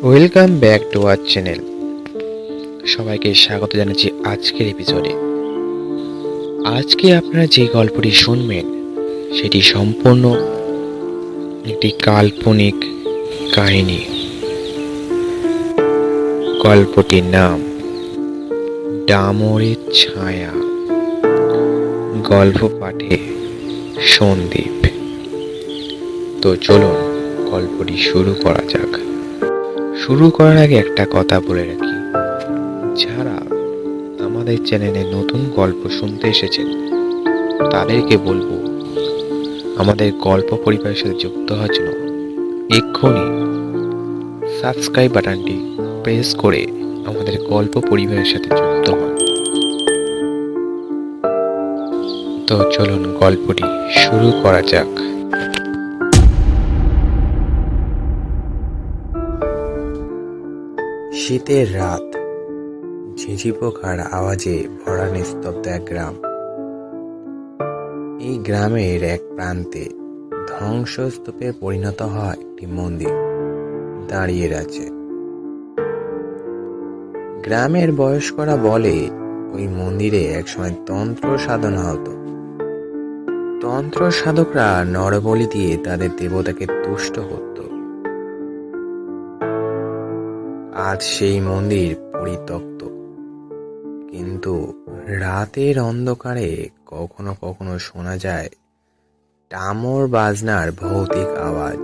Welcome back to our channel. সবাইকে স্বাগত জানাচ্ছি আজকের এপিসোডে। আজকে আপনারা যে গল্পটি শুনবেন সেটি সম্পূর্ণ একটি কাল্পনিক কাহিনী। গল্পটির নাম ডামরের ছায়া। গল্প পাঠে সন্দীপ। তো চলুন গল্পটি শুরু করা যাক। শুরু করার আগে একটা কথা বলে রাখি, যারা আমাদের চ্যানেলে নতুন গল্প শুনতে এসেছেন তাদেরকে বলবো আমাদের গল্প পরিবারের সাথে যুক্ত হওয়ার জন্য এক্ষুনি সাবস্ক্রাইব বাটনটি প্রেস করে আমাদের গল্প পরিবারের সাথে যুক্ত হন। তো চলুন গল্পটি শুরু করা যাক। শীতের রাত, ঝিঝি পোকার আওয়াজে ভরা নিস্তব্ধ এক গ্রাম। এই গ্রামের এক প্রান্তে ধ্বংসস্তূপে পরিণত হওয়া একটি মন্দির দাঁড়িয়ে আছে। গ্রামের বয়স্করা বলে ওই মন্দিরে একসময় তন্ত্র সাধনা হতো। তন্ত্র সাধকরা নরবলি দিয়ে তাদের দেবতাকে তুষ্ট করত। আজ সেই মন্দির পরিত্যক্ত, কিন্তু রাতের অন্ধকারে কখনো কখনো শোনা যায় ডামর বাজনার ভৌতিক আওয়াজ।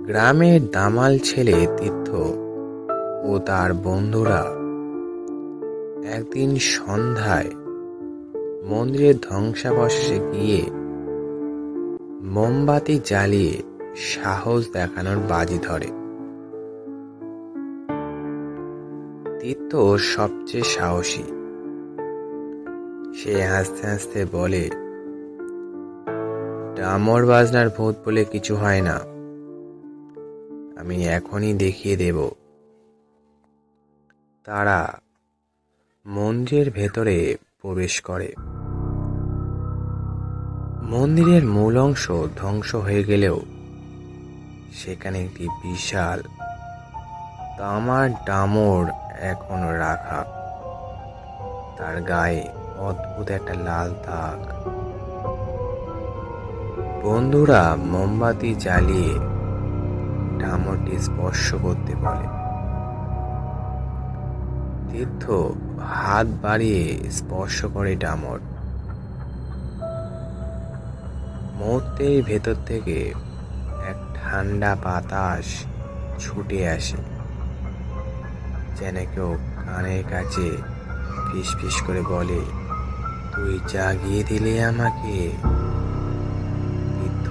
গ্রামের দামাল ছেলে তীর্থ ও তার বন্ধুরা একদিন সন্ধ্যায় মন্দিরের ধ্বংসাবশেষে গিয়ে মোমবাতি জ্বালিয়ে সাহস দেখানোর বাজি ধরে। তীর্থ সবচেয়ে সাহসী। সে হাসতে হাসতে বলে, ডামর বাজনার ভূত বলে কিছু হয় না, আমি এখনই দেখিয়ে দেব। তারা মন্দিরের ভেতরে প্রবেশ করে। মন্দিরের মূল অংশ ধ্বংস হয়ে গেলেও সেখানে একটি বিশাল তামার ডামর এখনো রাখা। তার গায়ে অদ্ভুত একটা লাল দাগ। বন্ধুরা মোমবাতি জ্বালিয়ে ডামরটি স্পর্শ করতে বলে। তীর্থ হাত বাড়িয়ে স্পর্শ করে ডামর। মুহূর্তের ভেতর থেকে এক ঠান্ডা বাতাস ছুটে আসে, যেন কেউ কানের কাছে ফিস ফিস করে বলে, তুই জাগিয়ে দিলে আমাকে। তীর্থ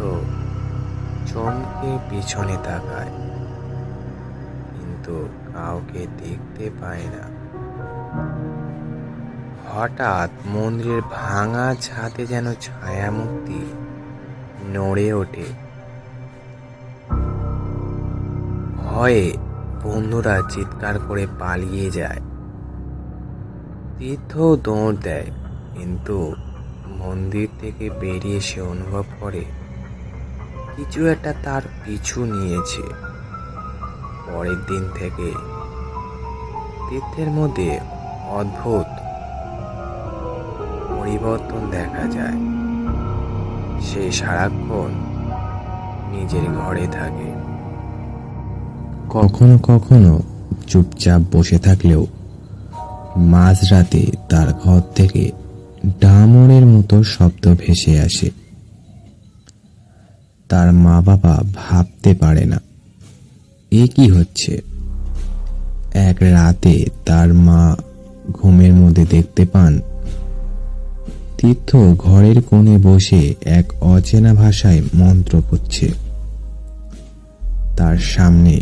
চমকে পিছনে তাকায়, কিন্তু কাউকে দেখতে পায় না। হঠাৎ মন্দিরের ভাঙা ছাদে যেন ছায়ামূর্তি নড়ে ওঠে। ভয়ে বন্ধুরা চিৎকার করে পালিয়ে যায়। তীর্থ দৌড় দেয়, কিন্তু মন্দির থেকে বেরিয়ে সে অনুভব করে কিছু একটা তার পিছু নিয়েছে। পরের দিন থেকে তীর্থের মধ্যে অদ্ভুত পরিবর্তন দেখা যায়। সে সারাক্ষণ নিজের ঘরে থাকে। কখনো কখনো চুপচাপ বসে থাকলেও মাঝরাতে তার ঘর থেকে ডামরের মতো শব্দ ভেসে আসে। তার মা বাবা ভাবতে পারে না এ কি হচ্ছে। এক রাতে তার মা ঘুমের মধ্যে দেখতে পান তীর্থ ঘরের কোণে বসে এক অচেনা ভাষায় মন্ত্র পড়ছে। তার সামনে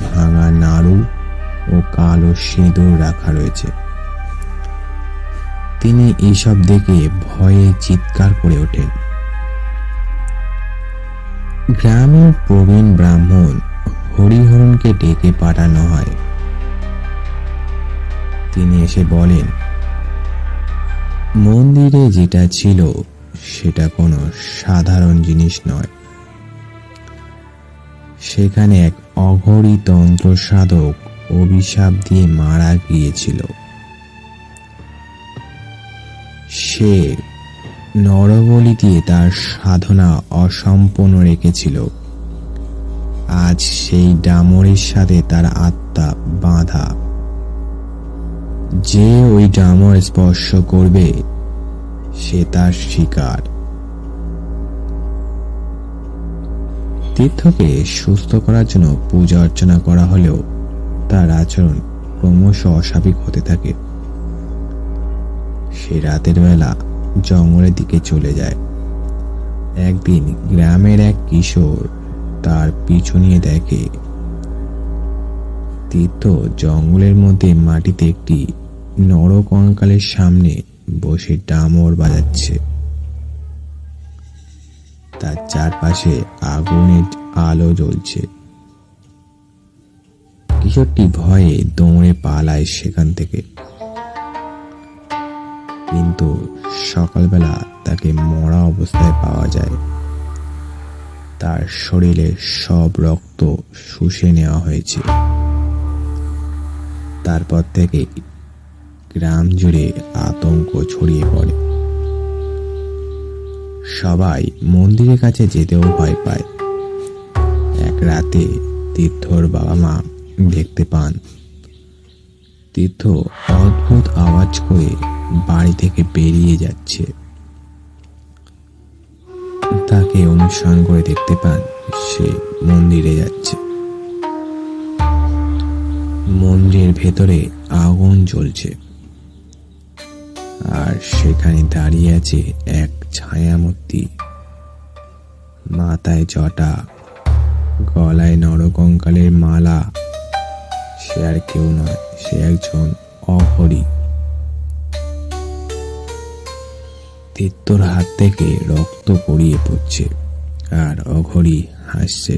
ভাঙা নাড়ু ও কালো সিঁদুর রাখা রয়েছে। তিনি এইসব দেখে ভয়ে চিৎকার করে ওঠেন। গ্রামের প্রবীণ ব্রাহ্মণ হরিহরণকে ডেকে পাঠানো হয়। তিনি এসে বলেন, মন্দিরে যেটা ছিল সেটা কোনো সাধারণ জিনিস নয়। সেখানে এক অঘরী তন্ত্র সাধক অভিশাপ দিয়ে মারা গিয়েছিল। সে নরবলি দিয়ে তার সাধনা অসম্পূর্ণ রেখেছিল। আজ সেই ডামরের সাথে তার আত্মা বাঁধা। যে ওই ডামর স্পর্শ করবে সে তার শিকার। তীর্থকে সুস্থ করার জন্য পূজা অর্চনা করা হলেও তার আচরণ ক্রমশ অস্বাভাবিক হতে থাকে। সে রাতের বেলা জঙ্গলের দিকে চলে যায়। একদিন গ্রামের এক কিশোর তার পিছু নিয়ে দেখে তীর্থ জঙ্গলের মধ্যে মাটিতে একটি নরকঙ্কালের সামনে বসে ডামর বাজাচ্ছে। তার চারপাশে আগুনের আলো জ্বলছে। কিশোরটি ভয়ে দৌড়ে পালায় সেখান থেকে, কিন্তু সকালবেলা তাকে মরা অবস্থায় পাওয়া যায়। তার শরীরে সব রক্ত শুষে নেওয়া হয়েছে। তারপর থেকে গ্রাম জুড়ে আতঙ্ক ছড়িয়ে পড়ে। সবাই মন্দিরের কাছে যেতেও ভয় পায়। এক রাতে তীর্থর বাবা মা দেখতে পান তীর্থ অদ্ভুত আওয়াজ করে বাড়ি থেকে বেরিয়ে যাচ্ছে। তাকে অনুসরণ করে দেখতে পান সে মন্দিরে যাচ্ছে। মন্দিরের ভেতরে আগুন জ্বলছে, আর সেখানে দাঁড়িয়ে আছে এক ছায়ামূর্তি। মাথায় জটা, গলায় নরকঙ্কালের মালা। সে আর কেউ নয়, সে একজন অঘরী। তীর্থর হাত থেকে রক্ত গড়িয়ে পড়ছে, আর অঘরী হাসছে।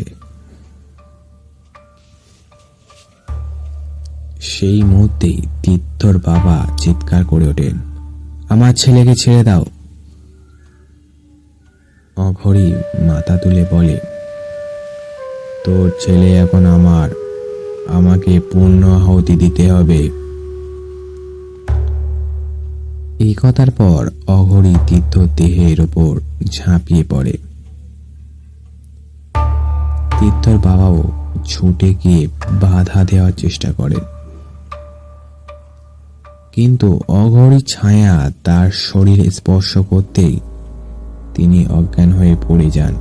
সেই মুহূর্তেই তীর্থর বাবা চিৎকার করে ওঠেন, আমার ছেলেকে ছেড়ে দাও। অঘরী মাথা তুলে বলে, তোর ছেলে এখন আমার, আমাকে পূর্ণ আহুতি দিতে হবে। এই কথার পর অঘরী তীর্থ দেহের ওপর ঝাঁপিয়ে পড়ে। তীর্থর বাবাও ছুটে গিয়ে বাধা দেওয়ার চেষ্টা করেন, কিন্তু অঘরী ছায়া তার শরীর স্পর্শ করতেই তিনি অজ্ঞান হয়ে পড়ে যান।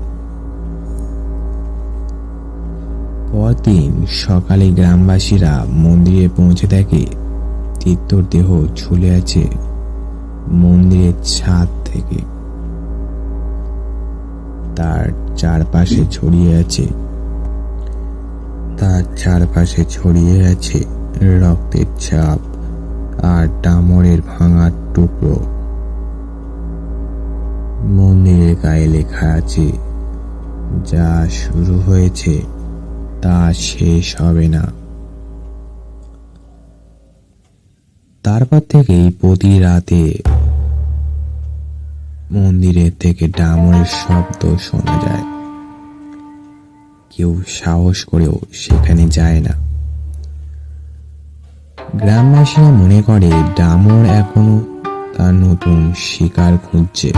পরদিন সকালে গ্রামবাসীরা মন্দিরে পৌঁছে দেখে তীর্থর দেহ ঝুলে আছে মন্দিরের ছাদ থেকে। তার চারপাশে ছড়িয়ে আছে রক্তের ছাপ আর ডামরের ভাঙা টুকরো। মন্দিরের গায়ে লেখা আছে, যা শুরু হয়েছে তা শেষ হবে না। তারপর থেকেই প্রতি রাতে মন্দিরের থেকে ডামরের শব্দ শোনা যায়। কেউ সাহস করেও সেখানে যায় না। গ্রামবাসীরা মনে করে ডামর এখনো তার নতুন শিকার খুঁজছে।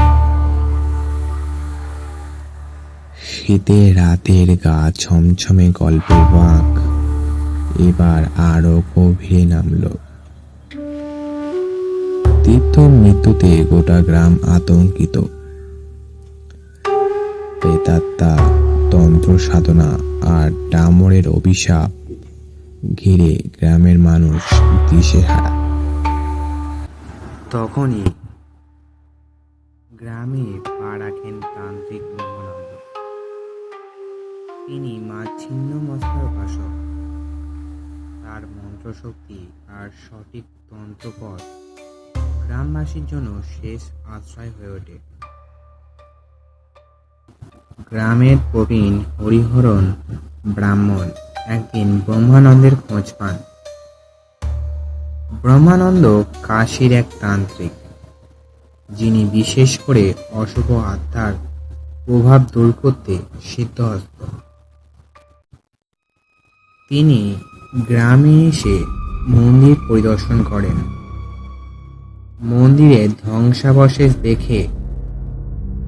শীতে রাতের গা ছমছমে গল্পের বাঁক এবার আরো গভীরে নামল। তীর্থর মৃত্যুতে গোটা গ্রাম আতঙ্কিত। প্রেতাত্মা, তন্ত্র সাধনা আর ডামরের অভিশাপ ঘিরে গ্রামের মানুষ দিশেহারা। তখনই গ্রামে পা রাখেন তান্ত্রিক ব্রহ্মানন্দ। তিনি মা ছিন্নমস্তার উপাসক। তার মন্ত্রশক্তি আর সঠিক তন্ত্রপদ গ্রামবাসীর জন্য শেষ আশ্রয় হয়ে ওঠে। গ্রামের প্রবীণ হরিহরণ ব্রাহ্মণ একদিন ব্রহ্মানন্দের খোঁজ পান। ব্রহ্মানন্দ কাশীর এক তান্ত্রিক, যিনি বিশেষ করে অশুভ আত্মার প্রভাব দূর করতে সিদ্ধহস্ত। তিনি গ্রামে এসে মন্দির পরিদর্শন করেন। মন্দিরের ধ্বংসাবশেষ দেখে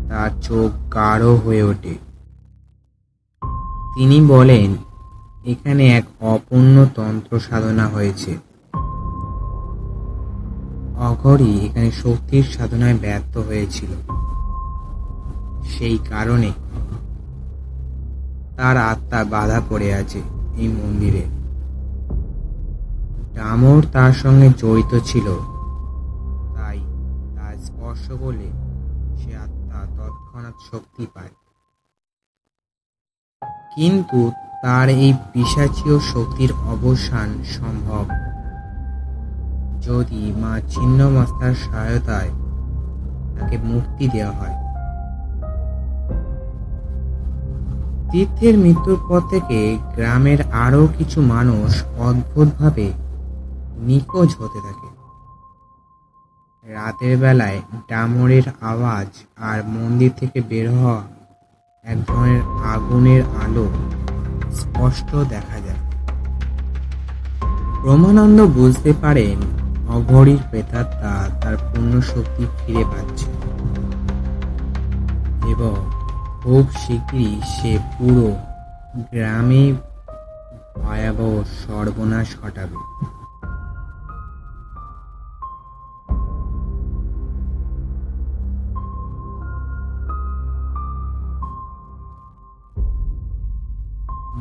তার চোখ গাঢ় হয়ে ওঠে। তিনি বলেন, এখানে এক অপূর্ণ তন্ত্র সাধনা হয়েছে। অঘরী এখানে শক্তির সাধনায় ব্যর্থ হয়েছিল। সেই কারণে তার আত্মা বাধা পড়ে আছে এই মন্দিরে। ডামর তার সঙ্গে জড়িত ছিল, তাই তার স্পর্শ করলে সে আত্মা তৎক্ষণাৎ শক্তি পায়। কিন্তু তার এই পিশাচীয় শক্তির অবসান সম্ভব যদি মা ছিন্নমস্তার সহায়তায় তাকে মুক্তি দেওয়া হয়। তীর্থের মৃত্যুর পর থেকে গ্রামের আরো কিছু মানুষ অদ্ভুতভাবে নিখোঁজ হতে থাকে। রাতের বেলায় ডামরের আওয়াজ আর মন্দির থেকে বের হওয়া এক ধরনের আগুনের আলো স্পষ্ট দেখা যায়। ব্রহ্মানন্দ বুঝতে পারেন অঘরীর প্রেতাত্মা তার পূর্ণ শক্তি ফিরে পাচ্ছে এবং খুব শীঘ্রই সে পুরো গ্রামে ভয়াবহ সর্বনাশ ঘটাবে।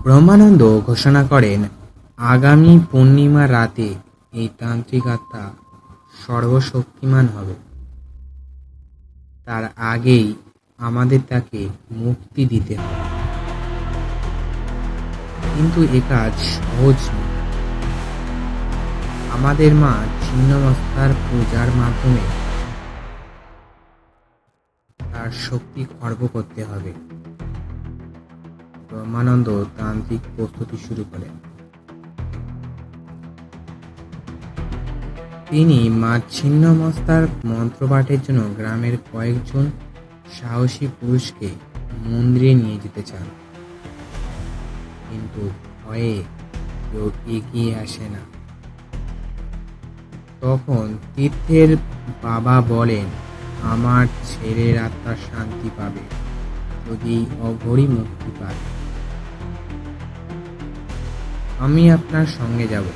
ব্রহ্মানন্দ ঘোষণা করেন, আগামী পূর্ণিমা রাতে এই তান্ত্রিক আত্মা সর্বশক্তিমান হবে। তার আগেই আমাদের তাকে মুক্তি দিতে হবে। কিন্তু এ কাজ সহজ নয়। আমাদের মা ছিন্নমস্তার পূজার মাধ্যমে তার শক্তি খর্ব করতে হবে। ব্রহ্মানন্দ তান্ত্রিক প্রস্তুতি শুরু করেন। তিনি মা ছিন্নমস্তার মন্ত্রপাঠের জন্য গ্রামের কয়েকজন সাহসী পুরুষকে মন্দিরে নিয়ে যেতে চান, কিন্তু ভয়ে কেউ এগিয়ে আসে না। তখন তীর্থের বাবা বলেন, আমার ছেলের আত্মা শান্তি পাবে যদি অঘরী মুক্তি পায়। আমি আপনার সঙ্গে যাব।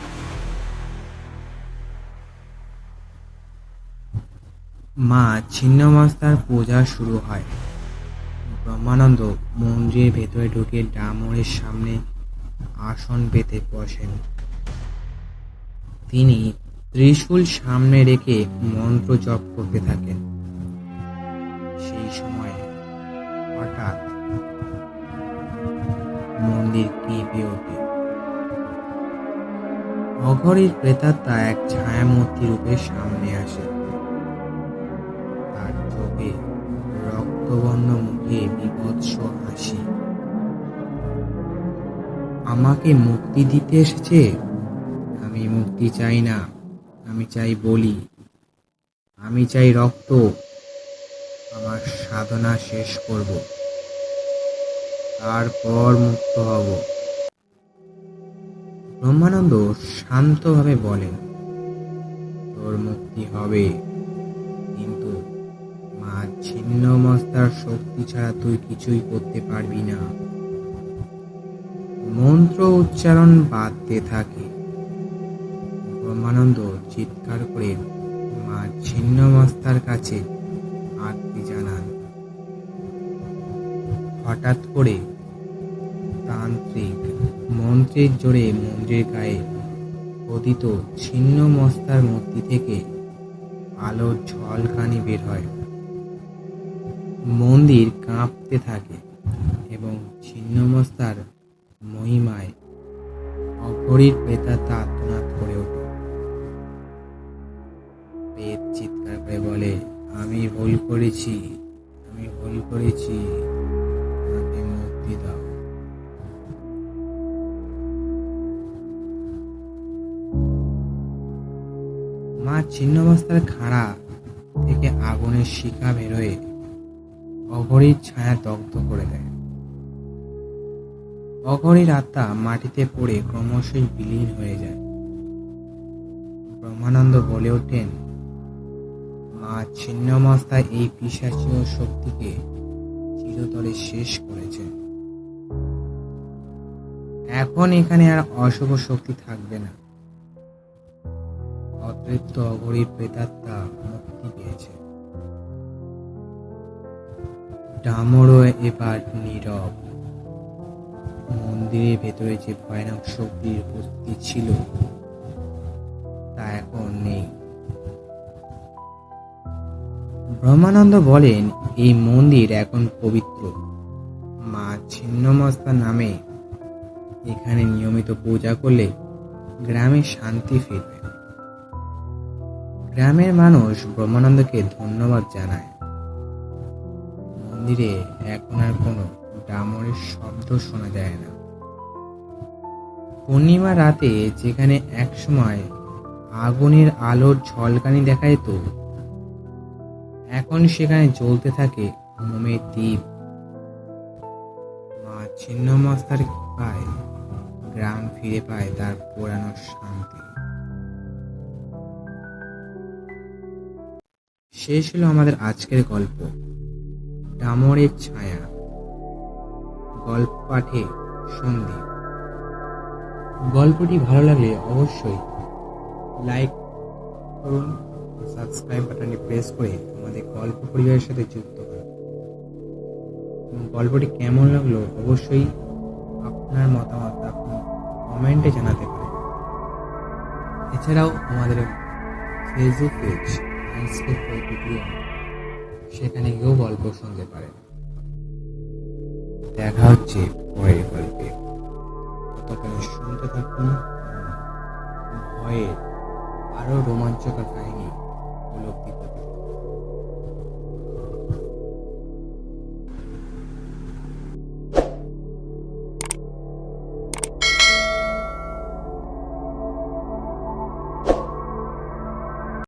মা ছিন্নমস্তার পূজা শুরু হয়। ব্রহ্মানন্দ মন্দিরের ভেতরে ঢুকে ডামরের সামনে আসন পেতে বসেন। তিনি ত্রিশূল সামনে রেখে মন্ত্র জপ করতে থাকেন। সেই সময় হঠাৎ মন্দির কেঁপে ওঠে। অঘরীর প্রেতাত্মা এক ছায়ামূর্তি রূপে সামনে আসে। তার চোখে রক্তবর্ণ, মুখে বিভৎস হাসি। আমাকে মুক্তি দিতে এসেছে? আমি মুক্তি চাই না, আমি চাই বলি, আমি চাই রক্ত। আমার সাধনা শেষ করব, তারপর মুক্ত হব। ব্রহ্মানন্দ শান্তভাবে বলেন, তোর মুক্তি হবে, কিন্তু মা ছিন্নমস্তার শক্তি ছাড়া তুই কিছুই করতে পারবি না। মন্ত্র উচ্চারণ বাড়তে থাকে। ব্রহ্মানন্দ চিৎকার করে মা ছিন্নমস্তার কাছে আরতি জানান। হঠাৎ করে তান্ত্রিক মন্ত্রের জোরে মন্দিরের গায়ে খোদিত ছিন্নমস্তার মূর্তি থেকে আলোর ঝলকানি বের হয়। মন্দির কাঁপতে থাকে এবং ছিন্নমস্তার মহিমায় অঘরীর প্রেতাত্মা আর্তনাদ করে ওঠে। প্রেত চিৎকার করে বলে, আমি ভুল করেছি, আমি ভুল করেছি, আমাকে মুক্তি দাও। মা ছিন্নমস্তার খাড়া থেকে আগুনের শিখা বেরোয় অঘরীর ছায়া দগ্ধ করে দেয়। অঘরীর আত্মা মাটিতে পড়ে ক্রমশই বিলীন হয়ে যায়। ব্রহ্মানন্দ বলে ওঠেন, মা ছিন্নমস্তা এই পিশাচীয় শক্তিকে চিরতরে শেষ করেছে। এখন এখানে আর অশুভ শক্তি থাকবে না। অতৃপ্ত অঘরীর প্রেতাত্মা মুক্তি পেয়েছে। ডামরও এবার নীরব। মন্দিরের ভেতরে যে ভয়ানক শক্তির উপস্থিতি ছিল তা এখন নেই। ব্রহ্মানন্দ বলেন, এই মন্দির এখন পবিত্র। মা ছিন্নমস্তা নামে এখানে নিয়মিত পূজা করলে গ্রামে শান্তি ফিরবে। গ্রামের মানুষ ব্রহ্মানন্দকে ধন্যবাদ জানায়। মন্দিরে এখন আর কোনো ডামরের শব্দ শোনা যায় না। পূর্ণিমা রাতে যেখানে একসময় আগুনের আলোর ঝলকানি দেখা যেত, এখন সেখানে জ্বলতে থাকে মোমের দ্বীপ। মা ছিন্নমস্তার কৃপায় গ্রাম ফিরে পায় তার পুরানো শান্তি। শেষ হলো আমাদের আজকের গল্প, ডামরের ছায়া। গল্প পাঠে সন্দীপ। গল্পটি ভালো লাগলে অবশ্যই লাইক করুন, সাবস্ক্রাইব বাটনটি প্রেস করে আমাদের গল্প পরিবারের সাথে যুক্ত করুন। এবং গল্পটি কেমন লাগলো অবশ্যই আপনার মতামত আপনি কমেন্টে জানাতে পারেন। এছাড়াও আমাদের ফেসবুক পেজ ল্যান্ডস্কেপ ভিডিও, সেখানে গিয়েও গল্প শুনতে পারেন। দেখা হচ্ছে পরের গল্পে। ততক্ষণ শুনতে থাকুন ভয়ের আরো রোমাঞ্চকর কাহিনী উপলব্ধি করতে।